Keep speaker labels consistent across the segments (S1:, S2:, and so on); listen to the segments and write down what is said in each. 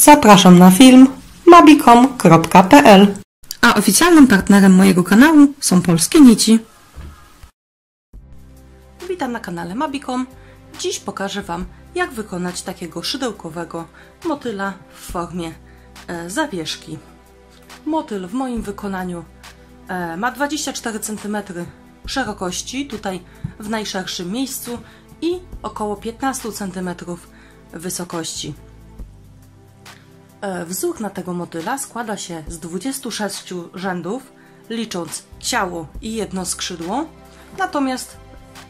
S1: Zapraszam na film mabicom.pl. A oficjalnym partnerem mojego kanału są Polskie Nici. Witam na kanale Mabicom. Dziś pokażę Wam, jak wykonać takiego szydełkowego motyla w formie zawieszki. Motyl w moim wykonaniu ma 24 cm szerokości, tutaj w najszerszym miejscu, i około 15 cm wysokości. Wzór na tego motyla składa się z 26 rzędów, licząc ciało i jedno skrzydło. Natomiast,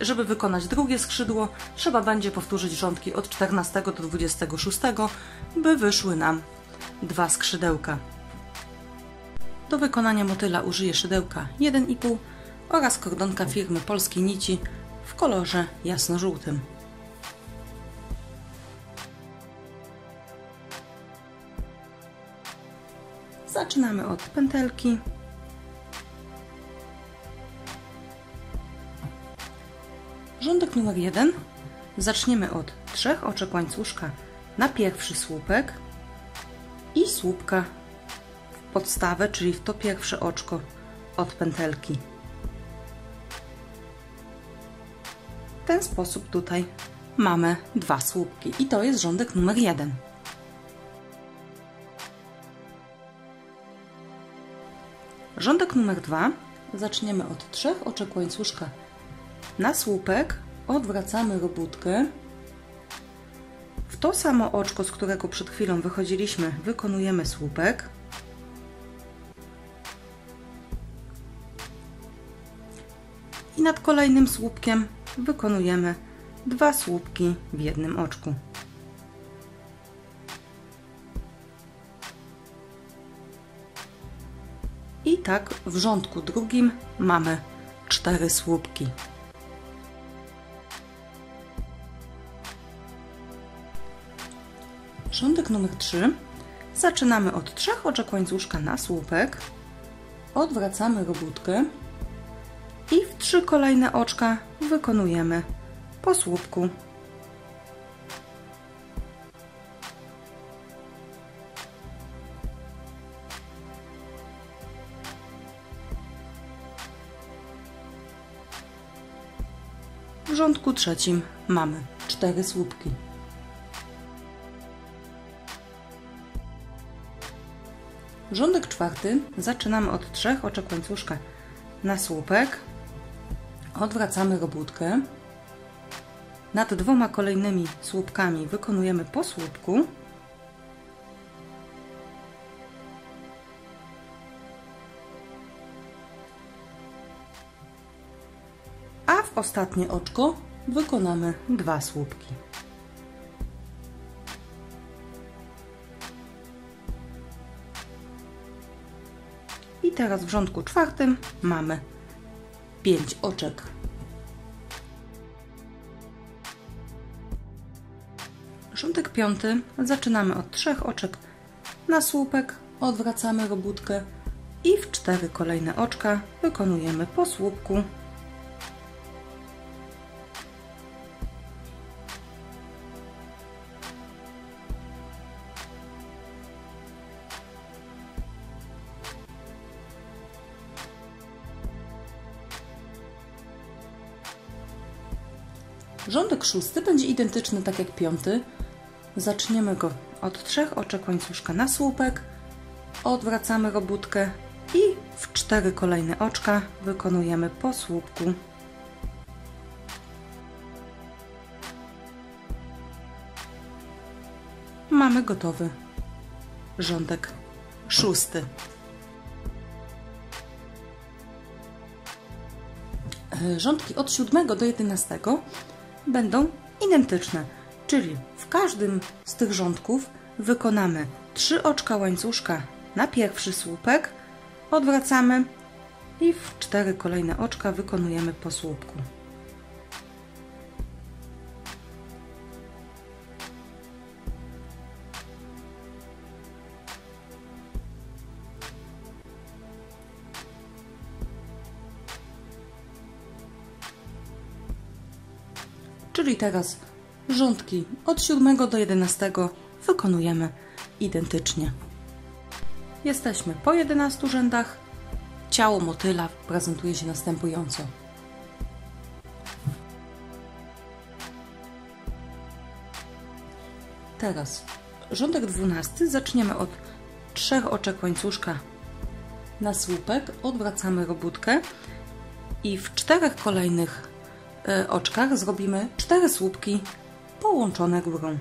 S1: żeby wykonać drugie skrzydło, trzeba będzie powtórzyć rządki od 14 do 26, by wyszły nam dwa skrzydełka. Do wykonania motyla użyję szydełka 1,5 oraz kordonka firmy Polskie Nici w kolorze jasno-żółtym. Zaczynamy od pętelki. Rządek numer 1. Zaczniemy od 3 oczek łańcuszka na pierwszy słupek i słupka w podstawę, czyli w to pierwsze oczko od pętelki. W ten sposób tutaj mamy dwa słupki i to jest rządek numer 1. Rządek numer 2. Zaczniemy od 3 oczek łańcuszka na słupek, odwracamy robótkę. W to samo oczko, z którego przed chwilą wychodziliśmy, wykonujemy słupek. I nad kolejnym słupkiem wykonujemy dwa słupki w jednym oczku. I tak w rządku drugim mamy 4 słupki. Rządek numer 3. Zaczynamy od 3 oczek łańcuszka na słupek, odwracamy robótkę i w 3 kolejne oczka wykonujemy po słupku. W rządku trzecim mamy 4 słupki. Rządek czwarty. Zaczynamy od 3 oczek łańcuszka na słupek, odwracamy robótkę, nad 2 kolejnymi słupkami wykonujemy po słupku, a w ostatnie oczko wykonamy 2 słupki. I teraz w rządku czwartym mamy 5 oczek. Rządek piąty. Zaczynamy od 3 oczek na słupek, odwracamy robótkę i w 4 kolejne oczka wykonujemy po słupku. Rządek szósty będzie identyczny tak jak piąty. Zaczniemy go od 3 oczek łańcuszka na słupek, odwracamy robótkę i w 4 kolejne oczka wykonujemy po słupku. Mamy gotowy rządek szósty. Rządki od 7 do 11 będą identyczne, czyli w każdym z tych rządków wykonamy 3 oczka łańcuszka na pierwszy słupek, odwracamy i w 4 kolejne oczka wykonujemy po słupku. Czyli teraz rządki od 7 do 11 wykonujemy identycznie. Jesteśmy po 11 rzędach. Ciało motyla prezentuje się następująco. Teraz rządek 12 zaczniemy od 3 oczek łańcuszka na słupek, odwracamy robótkę i w 4 kolejnych oczkach zrobimy 4 słupki połączone górą.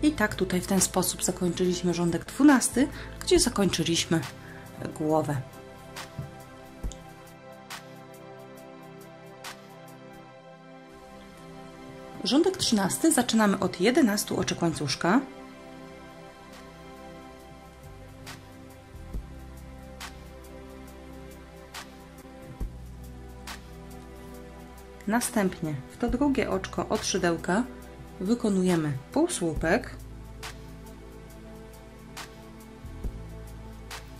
S1: I tak tutaj w ten sposób zakończyliśmy rządek 12, gdzie zakończyliśmy głowę. Rządek 13 zaczynamy od 11 oczek łańcuszka. Następnie w to drugie oczko od szydełka wykonujemy półsłupek,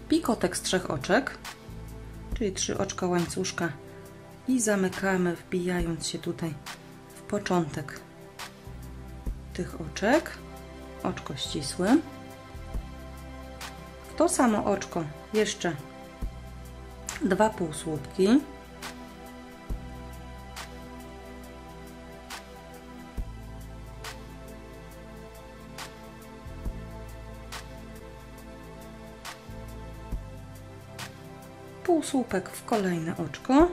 S1: pikotek z 3 oczek, czyli 3 oczka łańcuszka i zamykamy, wbijając się tutaj w początek tych oczek, oczko ścisłe. W to samo oczko jeszcze 2 półsłupki. Półsłupek w kolejne oczko.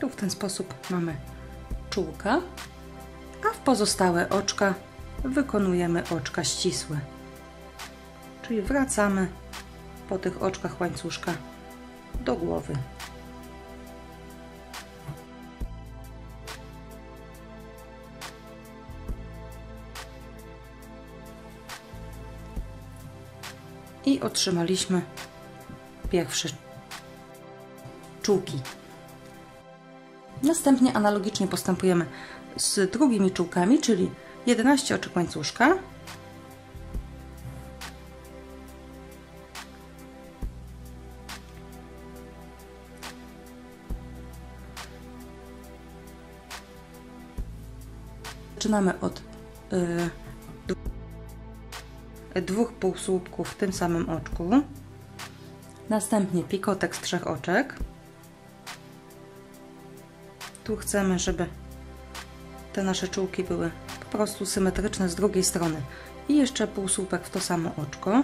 S1: Tu w ten sposób mamy czółka, a w pozostałe oczka wykonujemy oczka ścisłe. Czyli wracamy po tych oczkach łańcuszka do głowy. I otrzymaliśmy pierwsze czółki. Następnie analogicznie postępujemy z drugimi czółkami, czyli 11 oczek łańcuszka. Zaczynamy od 2 półsłupków w tym samym oczku. Następnie pikotek z 3 oczek. Tu chcemy, żeby te nasze czółki były po prostu symetryczne z drugiej strony. I jeszcze półsłupek w to samo oczko.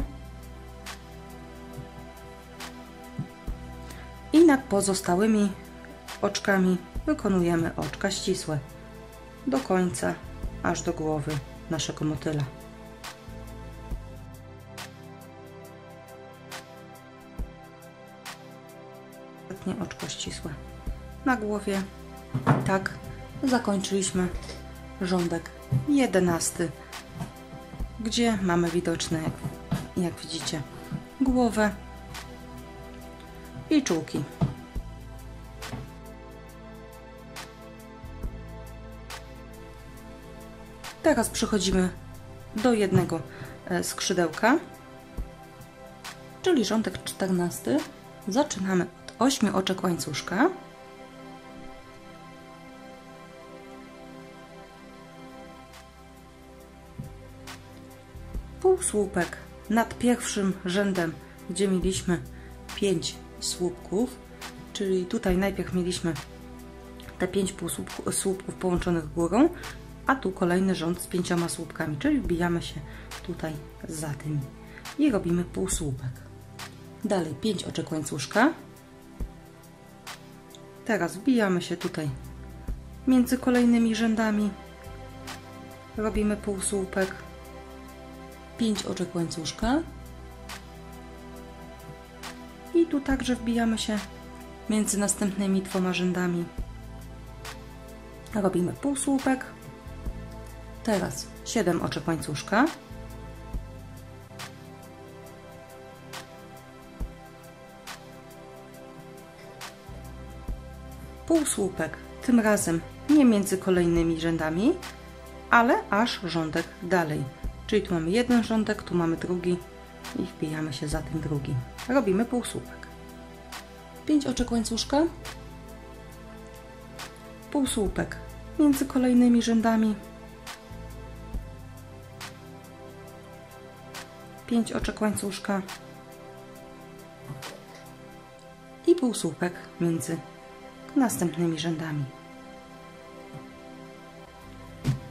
S1: I nad pozostałymi oczkami wykonujemy oczka ścisłe do końca, aż do głowy naszego motyla. Oczko ścisłe na głowie. I tak zakończyliśmy rządek 11, gdzie mamy widoczne, jak widzicie, głowę i czółki. Teraz przechodzimy do jednego skrzydełka, czyli rządek 14. Zaczynamy od 8 oczek łańcuszka. Półsłupek nad pierwszym rzędem, gdzie mieliśmy 5 słupków, czyli tutaj najpierw mieliśmy te 5 słupków połączonych górą, a tu kolejny rząd z 5 słupkami, czyli wbijamy się tutaj za tymi i robimy półsłupek. Dalej 5 oczek łańcuszka. Teraz wbijamy się tutaj między kolejnymi rzędami, robimy półsłupek, 5 oczek łańcuszka i tu także wbijamy się między następnymi 2 rzędami, robimy półsłupek. Teraz 7 oczek łańcuszka, półsłupek, tym razem nie między kolejnymi rzędami, ale aż rządek dalej. Czyli tu mamy jeden rządek, tu mamy drugi i wbijamy się za tym drugim. Robimy półsłupek. 5 oczek łańcuszka, półsłupek między kolejnymi rzędami, 5 oczek łańcuszka i półsłupek między następnymi rzędami.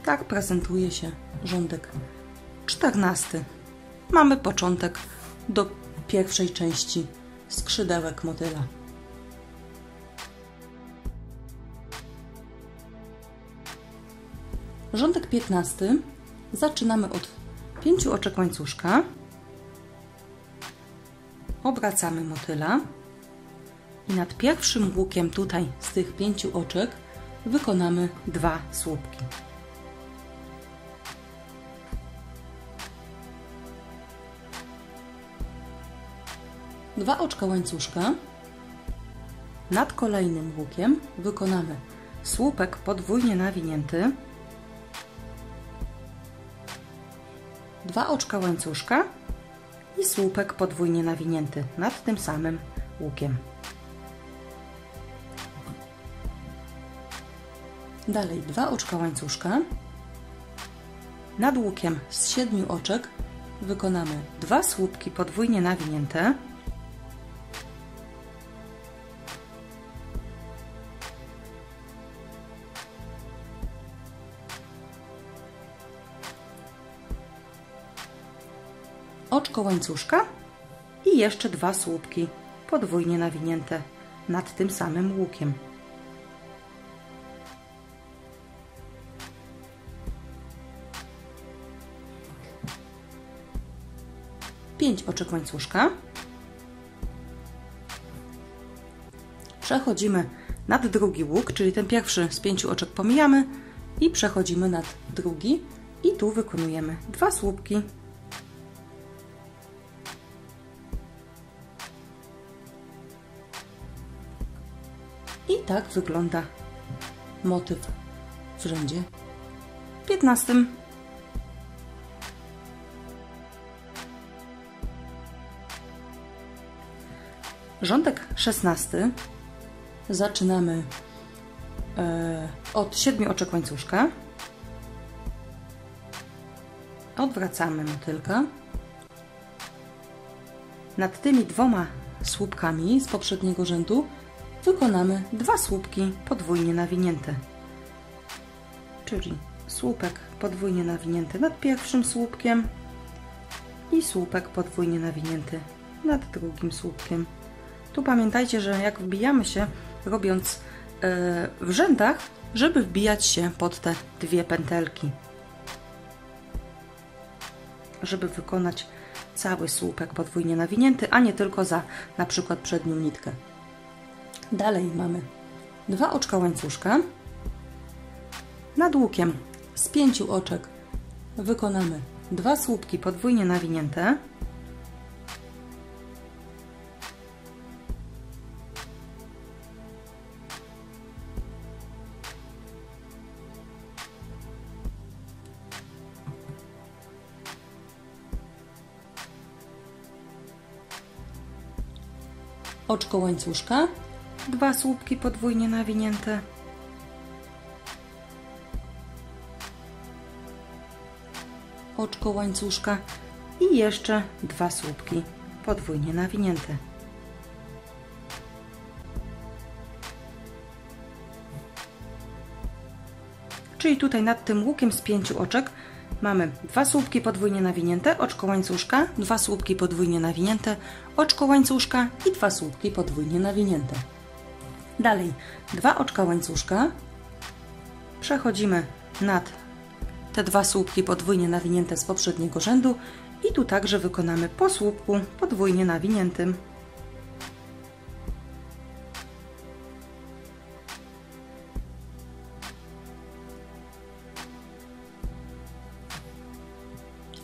S1: Tak prezentuje się rządek 14. Mamy początek do pierwszej części skrzydełek motyla. Rządek 15 zaczynamy od 5 oczek łańcuszka, obracamy motyla i nad pierwszym łukiem tutaj z tych 5 oczek wykonamy 2 słupki. Dwa oczka łańcuszka, nad kolejnym łukiem wykonamy słupek podwójnie nawinięty, 2 oczka łańcuszka i słupek podwójnie nawinięty nad tym samym łukiem. Dalej 2 oczka łańcuszka, nad łukiem z 7 oczek wykonamy 2 słupki podwójnie nawinięte, oczko łańcuszka i jeszcze 2 słupki podwójnie nawinięte nad tym samym łukiem. Pięć oczek łańcuszka. Przechodzimy nad drugi łuk, czyli ten pierwszy z 5 oczek pomijamy i przechodzimy nad drugi i tu wykonujemy 2 słupki. I tak wygląda motyw w rzędzie 15. Rządek 16 zaczynamy od 7 oczek łańcuszka, odwracamy motylka, nad tymi 2 słupkami z poprzedniego rzędu wykonamy 2 słupki podwójnie nawinięte, czyli słupek podwójnie nawinięty nad pierwszym słupkiem i słupek podwójnie nawinięty nad drugim słupkiem. Tu pamiętajcie, że jak wbijamy się robiąc w rzędach, żeby wbijać się pod te 2 pętelki, żeby wykonać cały słupek podwójnie nawinięty, a nie tylko za na przykład przednią nitkę. Dalej mamy 2 oczka łańcuszka, nad łukiem z 5 oczek wykonamy 2 słupki podwójnie nawinięte, oczko łańcuszka, 2 słupki podwójnie nawinięte, oczko łańcuszka i jeszcze 2 słupki podwójnie nawinięte. Czyli tutaj nad tym łukiem z 5 oczek mamy 2 słupki podwójnie nawinięte, oczko łańcuszka, 2 słupki podwójnie nawinięte, oczko łańcuszka i 2 słupki podwójnie nawinięte. Dalej 2 oczka łańcuszka, przechodzimy nad te 2 słupki podwójnie nawinięte z poprzedniego rzędu i tu także wykonamy po słupku podwójnie nawiniętym.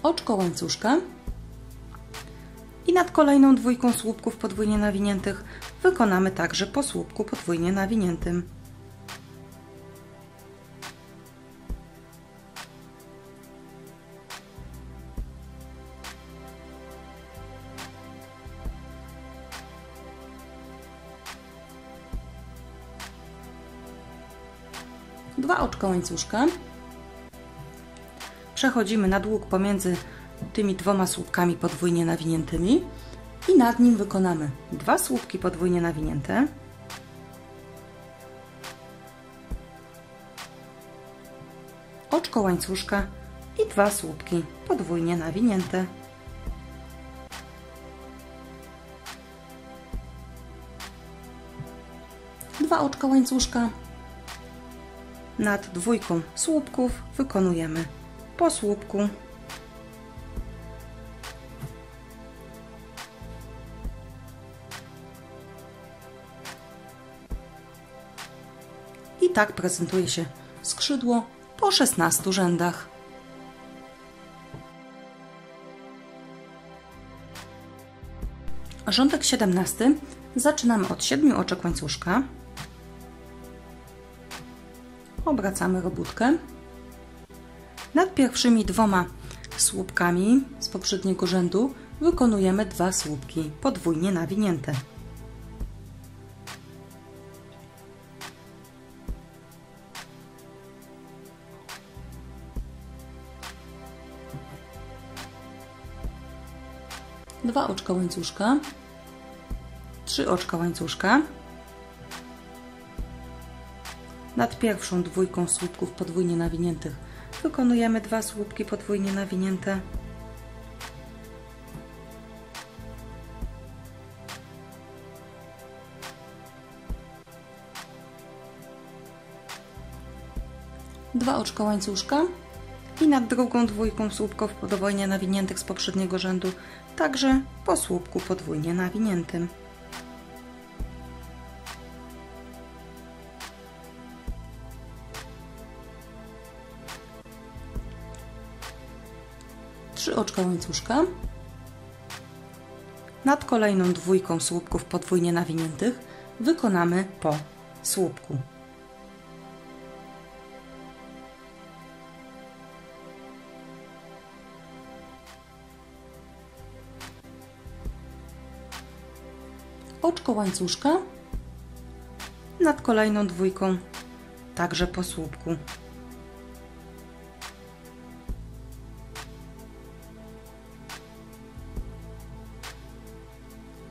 S1: Oczko łańcuszka i nad kolejną 2 słupków podwójnie nawiniętych wykonamy także po słupku podwójnie nawiniętym. 2 oczka łańcuszka. Przechodzimy nad łuk pomiędzy tymi 2 słupkami podwójnie nawiniętymi i nad nim wykonamy 2 słupki podwójnie nawinięte, oczko łańcuszka i 2 słupki podwójnie nawinięte. Dwa oczka łańcuszka. Nad 2 słupków wykonujemy po słupku. I tak prezentuje się skrzydło po 16 rzędach. Rządek 17 zaczynamy od 7 oczek łańcuszka. Obracamy robótkę. Nad pierwszymi 2 słupkami z poprzedniego rzędu wykonujemy 2 słupki podwójnie nawinięte. Dwa oczka łańcuszka, 3 oczka łańcuszka. Nad pierwszą 2 słupków podwójnie nawiniętych wykonujemy 2 słupki podwójnie nawinięte. Dwa oczka łańcuszka i nad drugą 2 słupków podwójnie nawiniętych z poprzedniego rzędu także po słupku podwójnie nawiniętym. Trzy oczka łańcuszka. Nad kolejną 2 słupków podwójnie nawiniętych wykonamy po słupku. Oczko łańcuszka. Nad kolejną 2 także po słupku.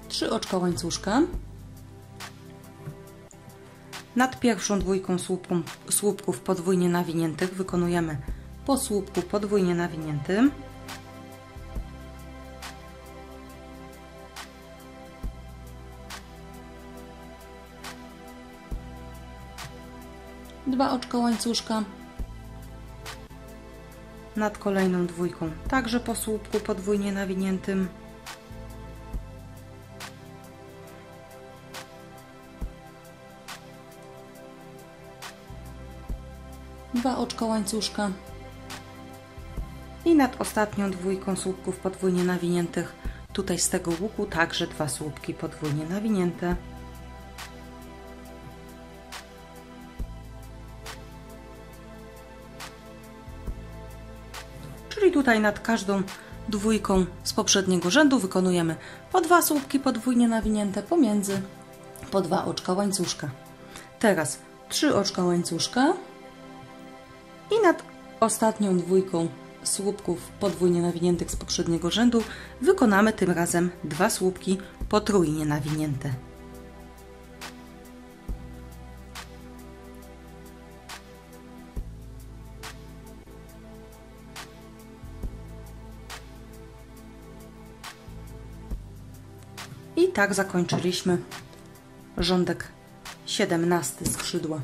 S1: Trzy oczka łańcuszka. Nad pierwszą 2 słupków podwójnie nawiniętych wykonujemy po słupku podwójnie nawiniętym. Dwa oczka łańcuszka. Nad kolejną 2 także po słupku podwójnie nawiniętym. Dwa oczka łańcuszka i nad ostatnią 2 słupków podwójnie nawiniętych tutaj z tego łuku także 2 słupki podwójnie nawinięte. Czyli tutaj nad każdą 2 z poprzedniego rzędu wykonujemy po 2 słupki podwójnie nawinięte pomiędzy po 2 oczka łańcuszka. Teraz 3 oczka łańcuszka i nad ostatnią 2 słupków podwójnie nawiniętych z poprzedniego rzędu wykonamy tym razem 2 słupki potrójnie nawinięte. I tak zakończyliśmy rządek 17 skrzydła.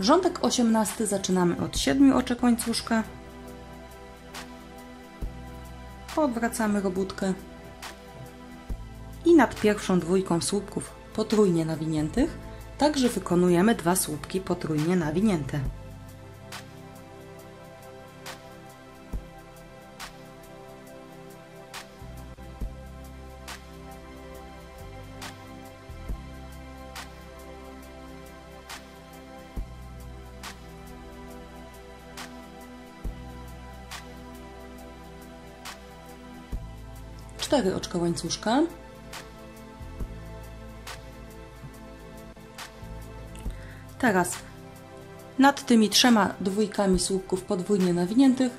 S1: Rządek 18 zaczynamy od 7 oczek łańcuszka. Odwracamy robótkę i nad pierwszą 2 słupków potrójnie nawiniętych także wykonujemy 2 słupki potrójnie nawinięte. Cztery oczka łańcuszka. Teraz nad tymi 3 dwójkami słupków podwójnie nawiniętych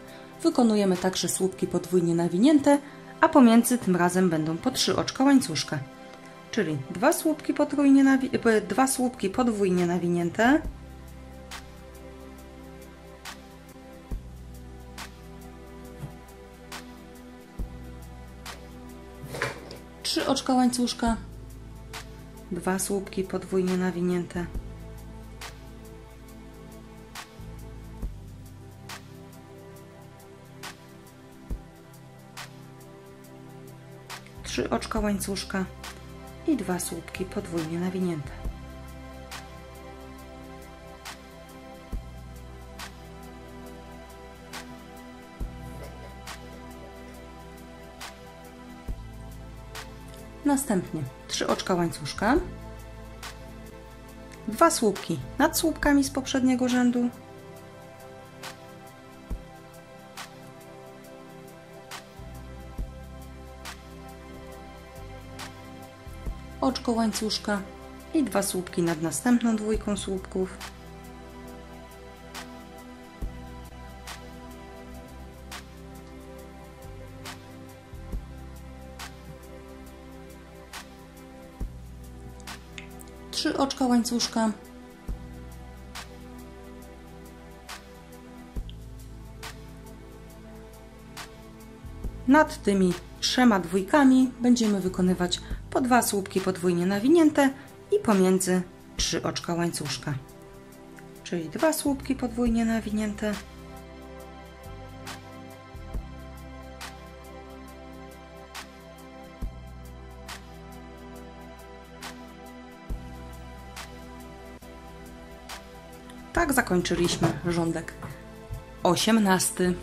S1: wykonujemy także słupki podwójnie nawinięte, a pomiędzy tym razem będą po 3 oczka łańcuszka. Czyli 2 słupki podwójnie nawinięte, 3 oczka łańcuszka, 2 słupki podwójnie nawinięte, 3 oczka łańcuszka i 2 słupki podwójnie nawinięte. Następnie 3 oczka łańcuszka, 2 słupki nad słupkami z poprzedniego rzędu, oczko łańcuszka i 2 słupki nad następną dwójką słupków, trzy oczka łańcuszka, nad tymi 3 dwójkami będziemy wykonywać po 2 słupki podwójnie nawinięte i pomiędzy 3 oczka łańcuszka, czyli 2 słupki podwójnie nawinięte, tak zakończyliśmy rządek 18.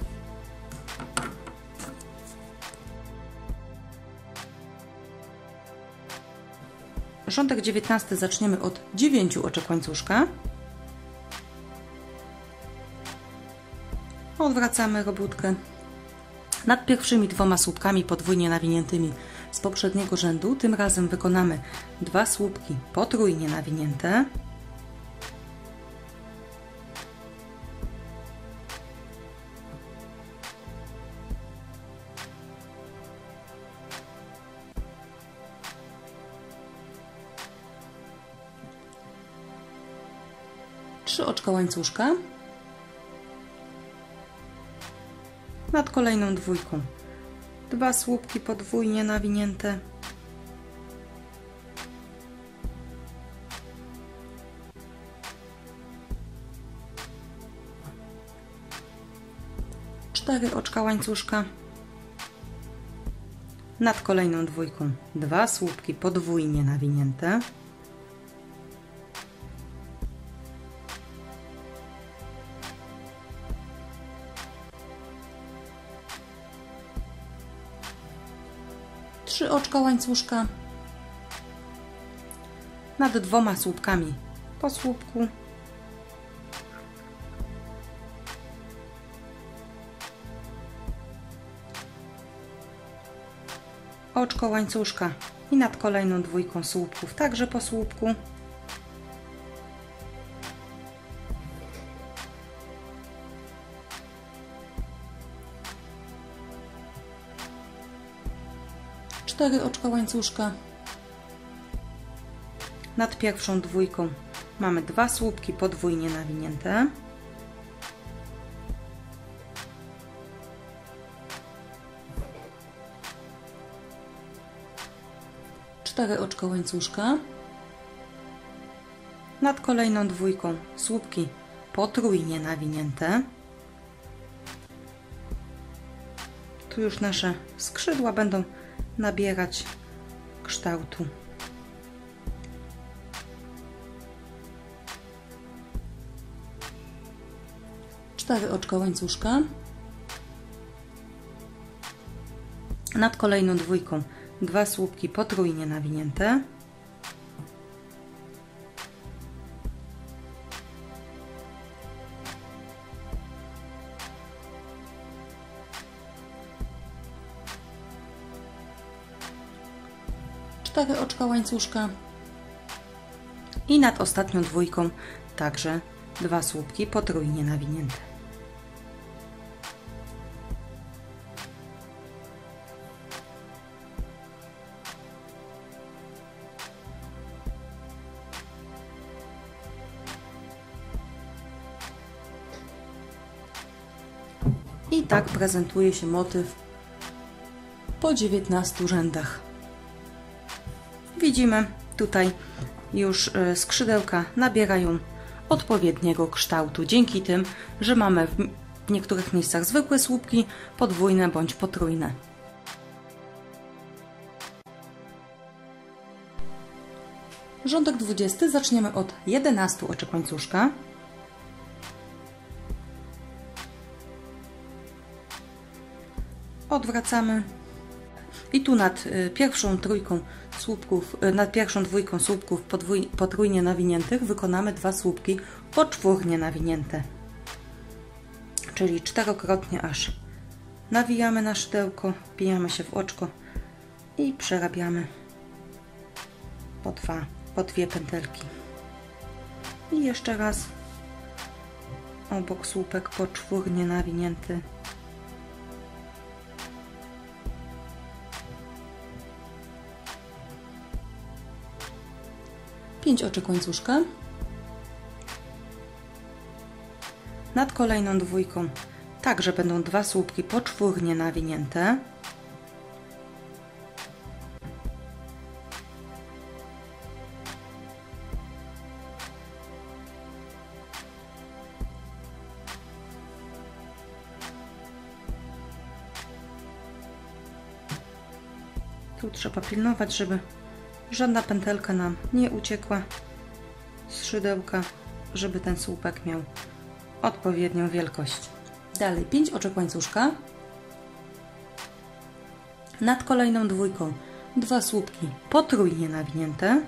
S1: Rządek 19 zaczniemy od 9 oczek łańcuszka. Odwracamy robótkę. Nad pierwszymi 2 słupkami podwójnie nawiniętymi z poprzedniego rzędu tym razem wykonamy 2 słupki potrójnie nawinięte. Trzy oczka łańcuszka, nad kolejną dwójką 2 słupki podwójnie nawinięte, cztery oczka łańcuszka, nad kolejną dwójką 2 słupki podwójnie nawinięte, trzy oczka łańcuszka, nad 2 słupkami po słupku, oczko łańcuszka i nad kolejną dwójką słupków także po słupku, cztery oczka łańcuszka, nad pierwszą dwójką mamy 2 słupki podwójnie nawinięte, cztery oczka łańcuszka, nad kolejną dwójką słupki potrójnie nawinięte. Tu już nasze skrzydła będą nabierać kształtu. Cztery oczka łańcuszka, nad kolejną dwójką 2 słupki potrójnie nawinięte, cztery oczka łańcuszka, I nad ostatnią dwójką także 2 słupki potrójnie nawinięte. I tak prezentuje się motyw po 19 rzędach. Widzimy tutaj już skrzydełka nabierają odpowiedniego kształtu, dzięki tym, że mamy w niektórych miejscach zwykłe słupki, podwójne bądź potrójne. Rządek 20 zaczniemy od 11 oczek łańcuszka. Odwracamy i tu nad pierwszą trójką słupków, nad pierwszą dwójką słupków potrójnie nawiniętych wykonamy 2 słupki poczwórnie nawinięte, czyli 4-krotnie aż nawijamy na szydełko, wbijamy się w oczko i przerabiamy po 2 pętelki. I jeszcze raz obok słupek poczwórnie nawinięty. Pięć oczek łańcuszka. Nad kolejną dwójką także będą 2 słupki poczwórnie nawinięte. Tu trzeba pilnować, żeby żadna pętelka nam nie uciekła z szydełka, żeby ten słupek miał odpowiednią wielkość. Dalej 5 oczek łańcuszka. Nad kolejną dwójką 2 słupki potrójnie nawinięte.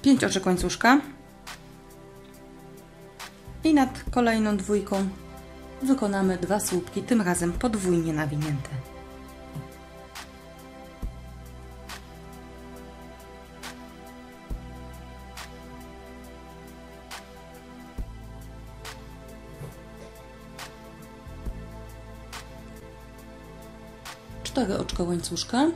S1: Pięć oczek łańcuszka i nad kolejną dwójką wykonamy 2 słupki, tym razem podwójnie nawinięte. Cztery oczka łańcuszka.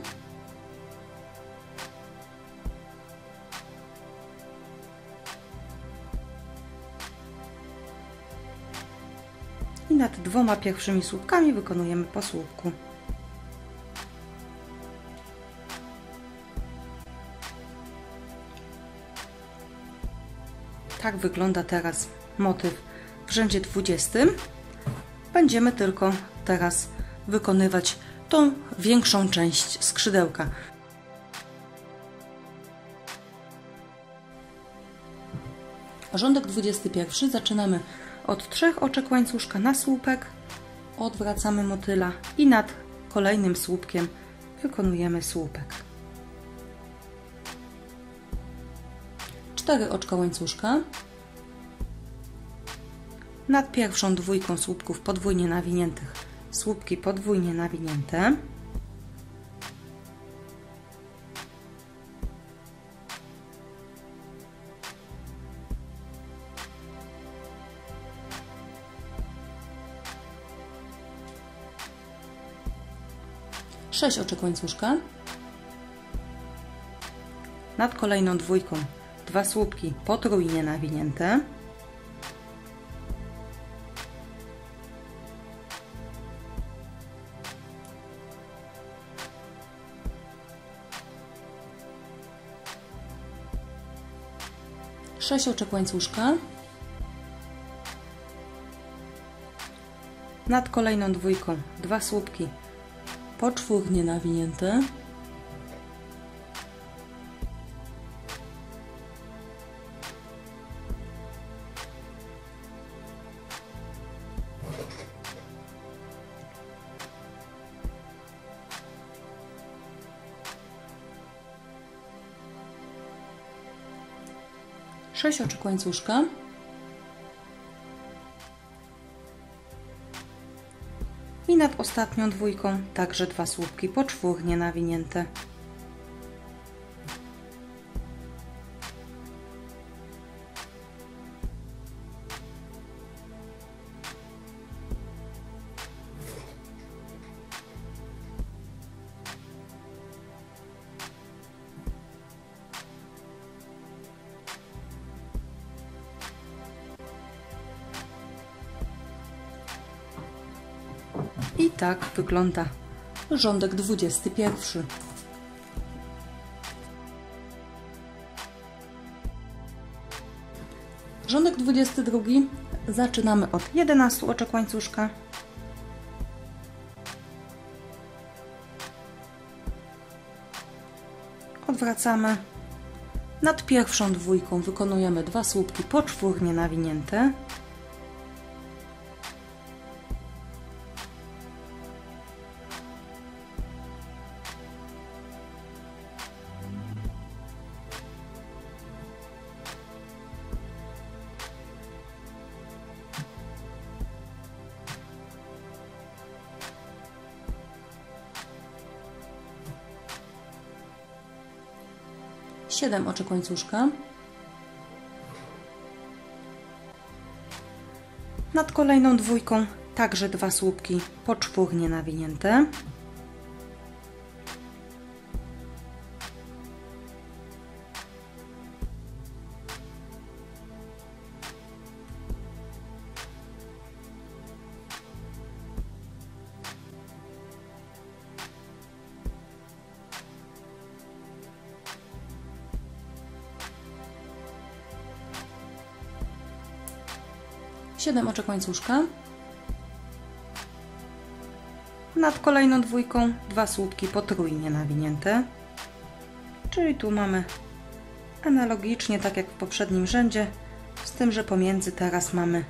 S1: I nad 2 pierwszymi słupkami wykonujemy po słupku. Tak wygląda teraz motyw w rzędzie 20. Będziemy tylko teraz wykonywać tą większą część skrzydełka. Rządek 21 zaczynamy od 3 oczek łańcuszka na słupek, odwracamy motyla i nad kolejnym słupkiem wykonujemy słupek. 4 oczka łańcuszka. Nad pierwszą dwójką słupków podwójnie nawiniętych słupki podwójnie nawinięte. Sześć oczek łańcuszka. Nad kolejną dwójką 2 słupki potrójnie nawinięte. Sześć oczek łańcuszka. Nad kolejną dwójką 2 słupki poczwórnie nawinięte. 6 oczek łańcuszka. I nad ostatnią dwójką także 2 słupki poczwórnie nawinięte. I tak wygląda rządek 21. Rządek 22 zaczynamy od 11 oczek łańcuszka. Odwracamy. Nad pierwszą dwójką wykonujemy 2 słupki poczwórnie nawinięte. Siedem oczek łańcuszka. Nad kolejną dwójką także 2 słupki poczwórnie nawinięte. Siedem oczek łańcuszka. Nad kolejną dwójką 2 słupki potrójnie nawinięte. Czyli tu mamy analogicznie, tak jak w poprzednim rzędzie, z tym, że pomiędzy teraz mamy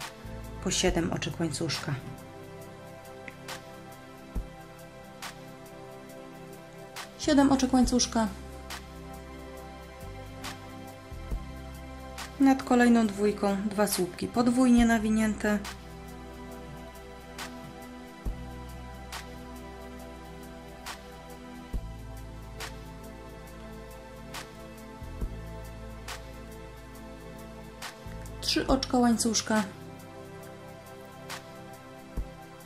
S1: po 7 oczek łańcuszka. Siedem oczek łańcuszka. Nad kolejną dwójką 2 słupki podwójnie nawinięte. Trzy oczka łańcuszka.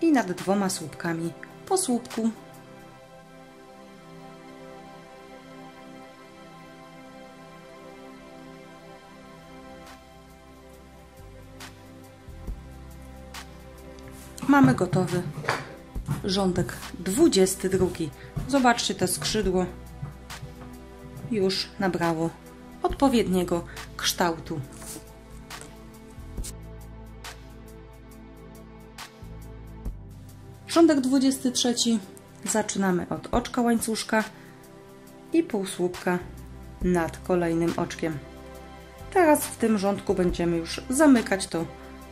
S1: I nad 2 słupkami po słupku. Mamy gotowy rządek 22. Zobaczcie, to skrzydło już nabrało odpowiedniego kształtu. Rządek 23 zaczynamy od oczka łańcuszka i półsłupka nad kolejnym oczkiem. Teraz w tym rządku będziemy już zamykać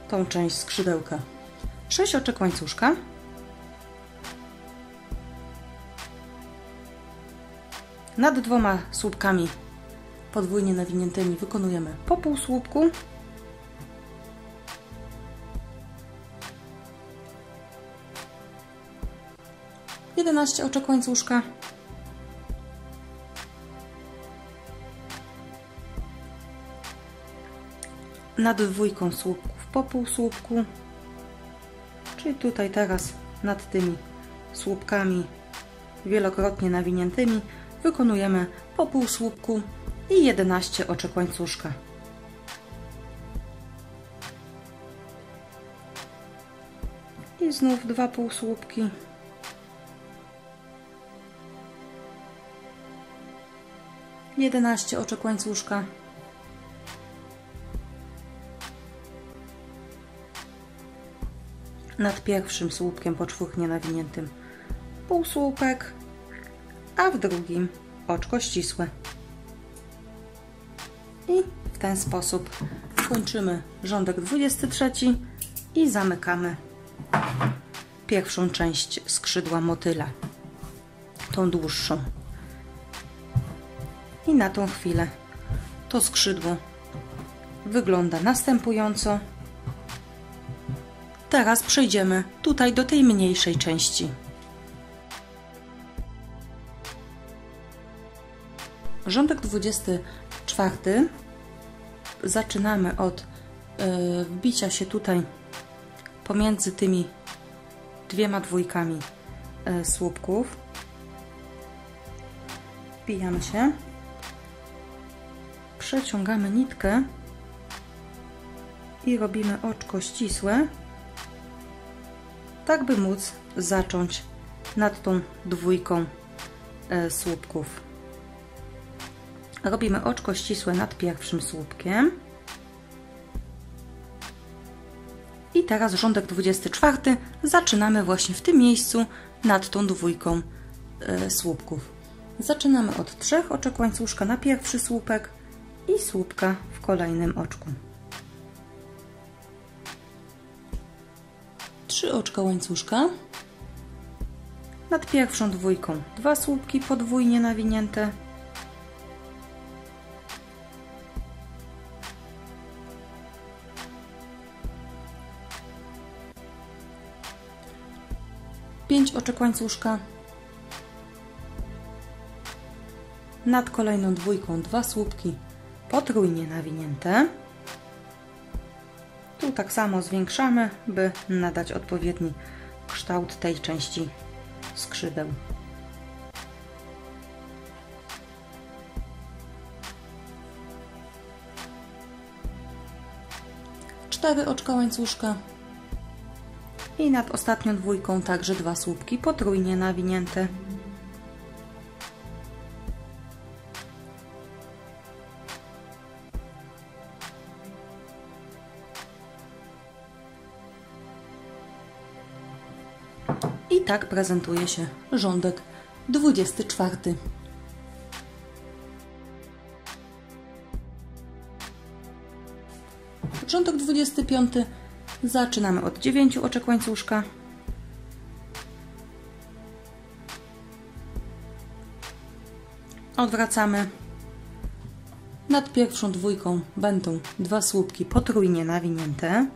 S1: tą część skrzydełka. 6 oczek łańcuszka. Nad 2 słupkami podwójnie nawiniętymi wykonujemy po półsłupku. Jedenaście oczek łańcuszka. Nad 2 słupków po półsłupku. Czyli tutaj teraz nad tymi słupkami wielokrotnie nawiniętymi wykonujemy po półsłupku i 11 oczek łańcuszka. I znów 2 półsłupki. Jedenaście oczek łańcuszka. Nad pierwszym słupkiem poczwórnie nawiniętym półsłupek, a w drugim oczko ścisłe. I w ten sposób kończymy rządek 23 i zamykamy pierwszą część skrzydła motyla, tą dłuższą. I na tą chwilę to skrzydło wygląda następująco. Teraz przejdziemy tutaj do tej mniejszej części. Rządek 24 zaczynamy od wbicia się tutaj pomiędzy tymi dwiema dwójkami słupków. Wbijamy się, przeciągamy nitkę i robimy oczko ścisłe, tak by móc zacząć nad tą dwójką słupków. Robimy oczko ścisłe nad pierwszym słupkiem. I teraz rządek 24 zaczynamy właśnie w tym miejscu nad tą dwójką słupków. Zaczynamy od 3 oczek łańcuszka na pierwszy słupek i słupka w kolejnym oczku. 3 oczka łańcuszka. Nad pierwszą dwójką 2 słupki podwójnie nawinięte. Pięć oczek łańcuszka. Nad kolejną dwójką 2 słupki potrójnie nawinięte. Tu tak samo zwiększamy, by nadać odpowiedni kształt tej części skrzydeł. 4 oczka łańcuszka. I nad ostatnią dwójką także 2 słupki potrójnie nawinięte. I tak prezentuje się rządek 24. Rządek 25 zaczynamy od 9 oczek łańcuszka. Odwracamy. Nad pierwszą dwójką będą 2 słupki potrójnie nawinięte.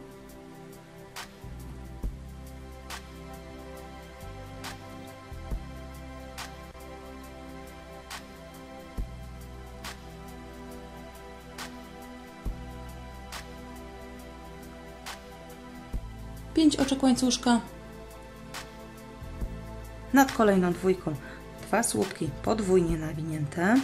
S1: Pięć oczek łańcuszka. Nad kolejną dwójką 2 słupki podwójnie nawinięte.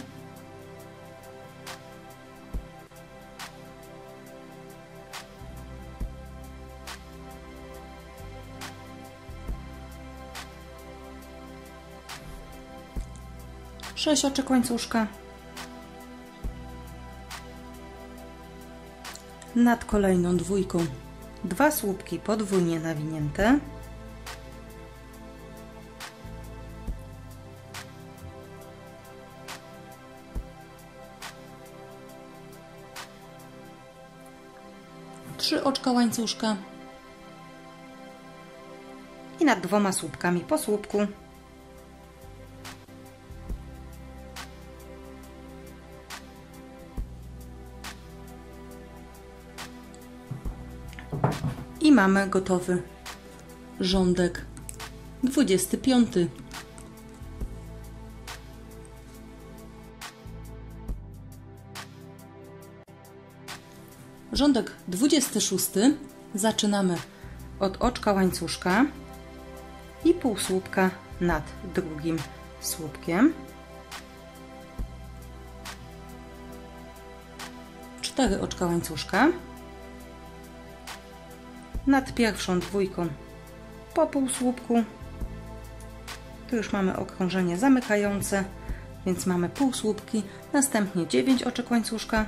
S1: Sześć oczek łańcuszka. Nad kolejną dwójką 2 słupki podwójnie nawinięte. Trzy oczka łańcuszka. I nad 2 słupkami po słupku. I mamy gotowy rządek 25. Rządek 26 zaczynamy od oczka łańcuszka i półsłupka nad drugim słupkiem. 4 oczka łańcuszka. Nad pierwszą dwójką po półsłupku. Tu już mamy okrążenie zamykające, więc mamy półsłupki. Następnie 9 oczek łańcuszka.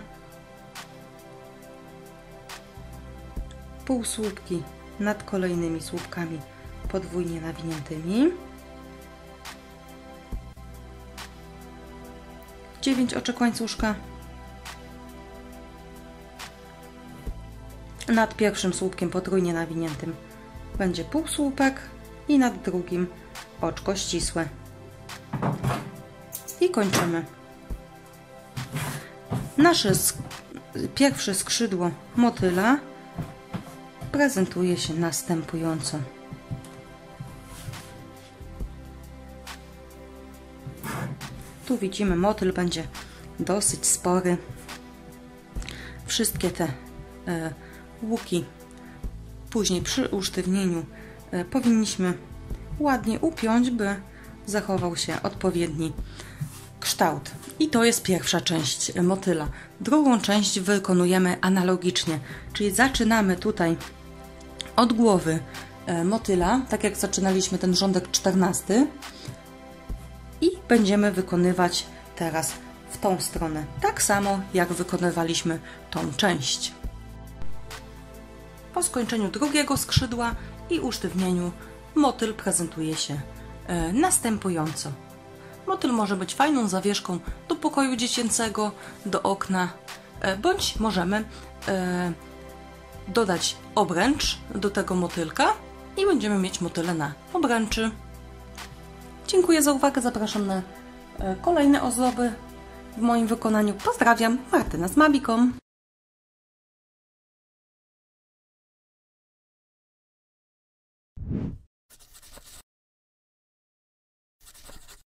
S1: Półsłupki nad kolejnymi słupkami podwójnie nawiniętymi. 9 oczek łańcuszka. Nad pierwszym słupkiem potrójnie nawiniętym będzie półsłupek i nad drugim oczko ścisłe. I kończymy. pierwsze skrzydło motyla prezentuje się następująco. Tu widzimy, motyl będzie dosyć spory. Wszystkie te łuki później przy usztywnieniu powinniśmy ładnie upiąć, by zachował się odpowiedni kształt. I to jest pierwsza część motyla. Drugą część wykonujemy analogicznie, czyli zaczynamy tutaj od głowy motyla, tak jak zaczynaliśmy ten rządek 14 i będziemy wykonywać teraz w tą stronę, tak samo jak wykonywaliśmy tą część. Po skończeniu drugiego skrzydła i usztywnieniu motyl prezentuje się następująco. Motyl może być fajną zawieszką do pokoju dziecięcego, do okna, bądź możemy dodać obręcz do tego motylka i będziemy mieć motyle na obręczy. Dziękuję za uwagę, zapraszam na kolejne ozdoby w moim wykonaniu. Pozdrawiam, Martyna z Mabiką.